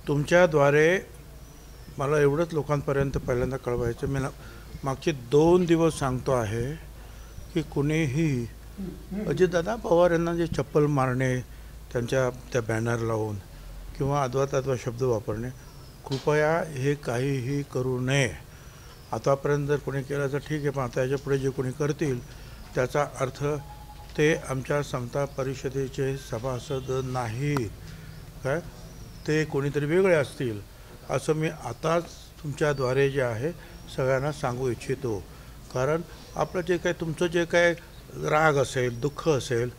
तुमच्याद्वारे मला एवढंच लोकांपर्यंत पहिल्यांदा कळवायचं, मी मागचे 2 दिवस सांगतो आहे की कुणीही अजितदादा पवार यांना जे चप्पल मारणे, त्यांच्या त्या बॅनर लावून किंवा अद्वा शब्द वापरणे, कृपया हे काहीही करू नये. आतापर्यंत जर कोणी केलं तर ठीक आहे, पण आता याच्यापुढे जे कोणी करतील त्याचा अर्थ ते आमच्या समता परिषदेचे सभासद नाहीत, काय ते कोणीतरी वेगळे असतील असं मी आताच तुमच्याद्वारे जे आहे सगळ्यांना सांगू इच्छितो. कारण आपलं जे काय तुमचं जे काय राग असेल, दुःख असेल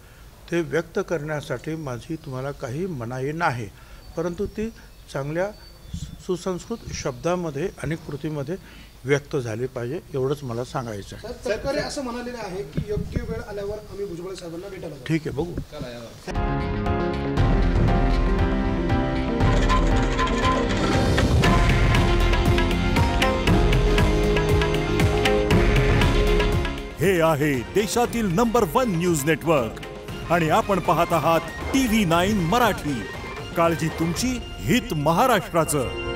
ते व्यक्त करण्यासाठी माझी तुम्हाला काही मनाई नाही, परंतु ती चांगल्या सुसंस्कृत शब्दामध्ये आणि कृतीमध्ये व्यक्त झाली पाहिजे, एवढंच मला सांगायचं आहे. सरकार असं म्हणालेलं आहे की योग्य वेळ आल्यावर आम्ही भुजबळ साहेबांना भेटायला जाऊ. ठीक आहे, बघू. हे आहे देशातील नंबर 1 न्यूज नेटवर्क आणि आपण पाहत आहात TV9 मराठी. काळजी तुमची, हित महाराष्ट्राचं.